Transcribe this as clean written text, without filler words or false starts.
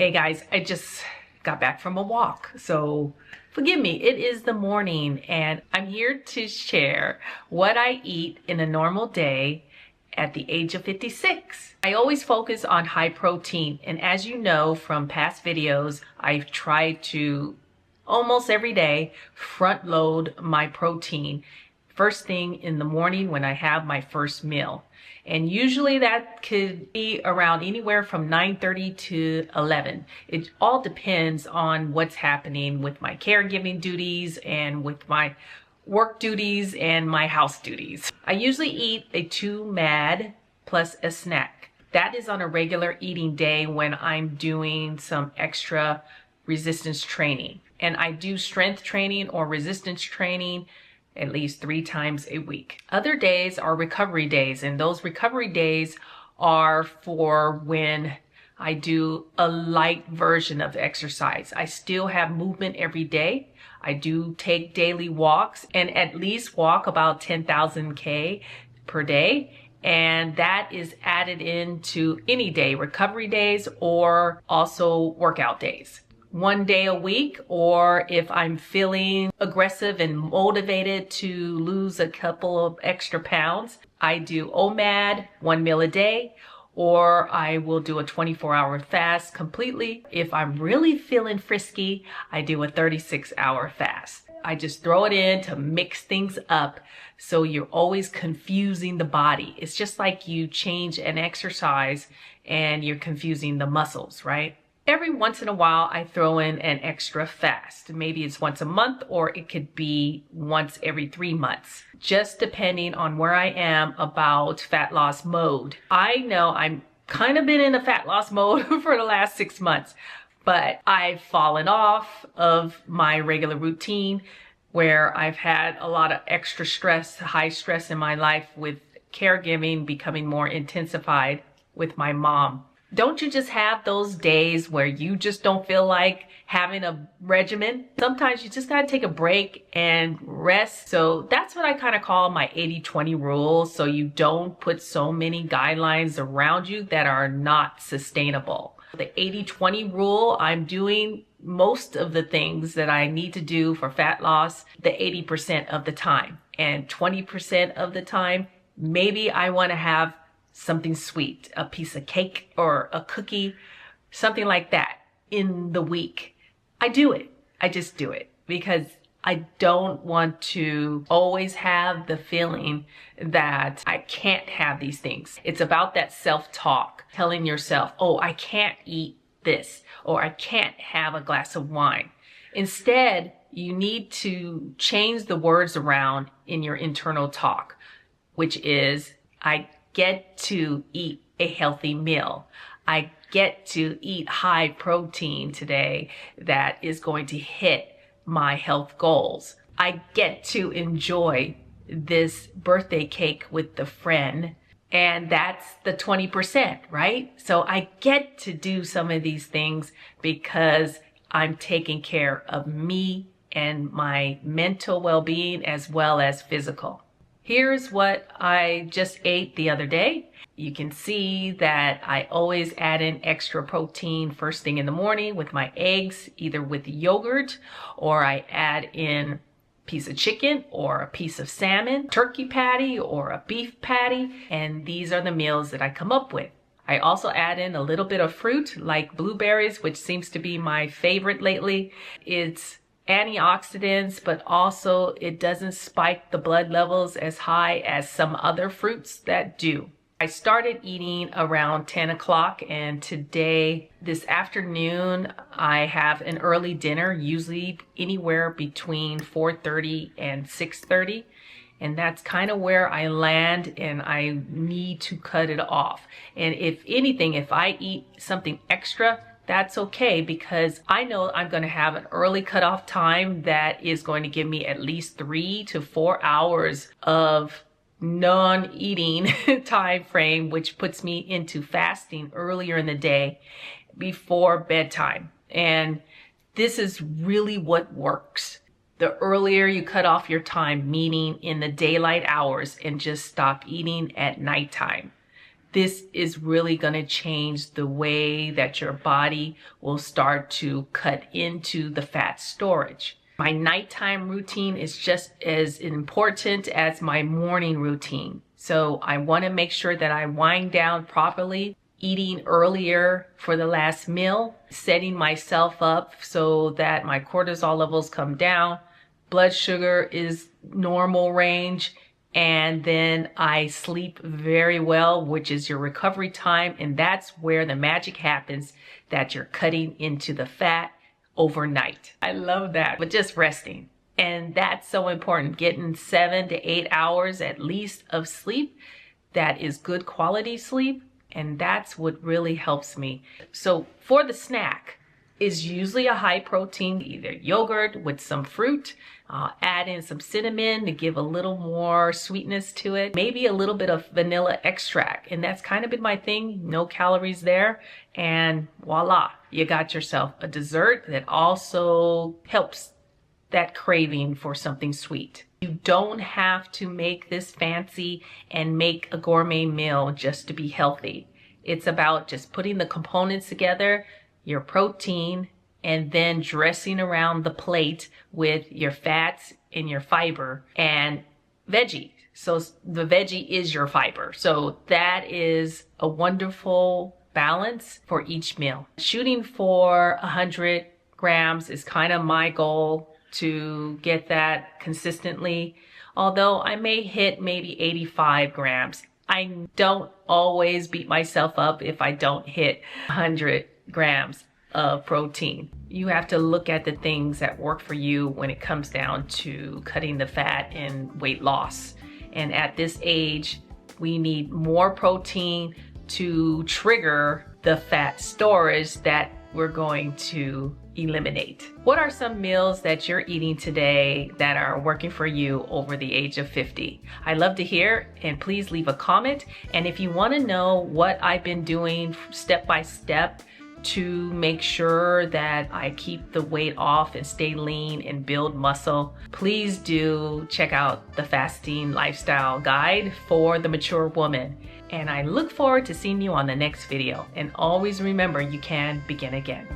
Hey guys, I just got back from a walk, so forgive me. It is the morning and I'm here to share what I eat in a normal day at the age of 56. I always focus on high protein, and as you know from past videos, I've tried to almost every day front load my protein first thing in the morning when I have my first meal. And usually that could be around anywhere from 9:30 to 11. It all depends on what's happening with my caregiving duties and with my work duties and my house duties. I usually eat a 2 MAD plus a snack. That is on a regular eating day when I'm doing some extra resistance training. And I do strength training or resistance training at least 3 times a week. Other days are recovery days, and those recovery days are for when I do a light version of exercise. I still have movement every day. I do take daily walks and at least walk about 10,000 K per day. And that is added into any day, recovery days or also workout days. 1 day a week, or if I'm feeling aggressive and motivated to lose a couple of extra pounds, I do OMAD, 1 meal a day, or I will do a 24-hour fast completely. If I'm really feeling frisky, I do a 36-hour fast. I just throw it in to mix things up so you're always confusing the body. It's just like you change an exercise and you're confusing the muscles, right? Every once in a while, I throw in an extra fast. Maybe it's once a month, or it could be once every 3 months, just depending on where I am about fat loss mode. I know I'm kind of been in a fat loss mode for the last 6 months, but I've fallen off of my regular routine where I've had a lot of extra stress, high stress in my life with caregiving becoming more intensified with my mom. Don't you just have those days where you just don't feel like having a regimen? Sometimes you just gotta take a break and rest. So that's what I kind of call my 80-20 rule, so you don't put so many guidelines around you that are not sustainable. The 80-20 rule, I'm doing most of the things that I need to do for fat loss the 80% of the time. And 20% of the time, maybe I wanna have something sweet, a piece of cake or a cookie, something like that in the week. I do it. I just do it because I don't want to always have the feeling that I can't have these things. It's about that self-talk, telling yourself, oh, I can't eat this, or I can't have a glass of wine. Instead, you need to change the words around in your internal talk, which is, I get to eat a healthy meal. I get to eat high protein today that is going to hit my health goals. I get to enjoy this birthday cake with the friend, and that's the 20%, right? So I get to do some of these things because I'm taking care of me and my mental well-being as well as physical. Here's what I just ate the other day. You can see that I always add in extra protein first thing in the morning with my eggs, either with yogurt, or I add in a piece of chicken or a piece of salmon, turkey patty or a beef patty, and these are the meals that I come up with. I also add in a little bit of fruit like blueberries, which seems to be my favorite lately. It's antioxidants, but also it doesn't spike the blood levels as high as some other fruits that do. I started eating around 10 o'clock, and today, this afternoon, I have an early dinner, usually anywhere between 4:30 and 6:30. And that's kind of where I land, and I need to cut it off. And if anything, if I eat something extra, that's okay, because I know I'm going to have an early cutoff time that is going to give me at least 3 to 4 hours of non-eating time frame, which puts me into fasting earlier in the day before bedtime. And this is really what works. The earlier you cut off your time, meaning in the daylight hours, and just stop eating at nighttime, this is really going to change the way that your body will start to cut into the fat storage. My nighttime routine is just as important as my morning routine. So I want to make sure that I wind down properly, eating earlier for the last meal, setting myself up so that my cortisol levels come down, blood sugar is normal range, and then I sleep very well, which is your recovery time. And that's where the magic happens, that you're cutting into the fat overnight. I love that, but just resting. And that's so important, getting 7 to 8 hours at least of sleep. That is good quality sleep. And that's what really helps me. So for the snack is usually a high protein, either yogurt with some fruit, add in some cinnamon to give a little more sweetness to it, maybe a little bit of vanilla extract. And that's kind of been my thing, no calories there. And voila, you got yourself a dessert that also helps that craving for something sweet. You don't have to make this fancy and make a gourmet meal just to be healthy. It's about just putting the components together, your protein, and then dressing around the plate with your fats and your fiber and veggie. So the veggie is your fiber. So that is a wonderful balance for each meal. Shooting for 100 grams is kind of my goal, to get that consistently. Although I may hit maybe 85 grams. I don't always beat myself up if I don't hit 100 grams of protein. You have to look at the things that work for you when it comes down to cutting the fat and weight loss. And at this age, we need more protein to trigger the fat storage that we're going to eliminate. What are some meals that you're eating today that are working for you over the age of 50? I'd love to hear, and please leave a comment. And if you want to know what I've been doing step by step to make sure that I keep the weight off and stay lean and build muscle, please do check out the Fasting Lifestyle Guide for the Mature Woman. And I look forward to seeing you on the next video. And always remember, you can begin again.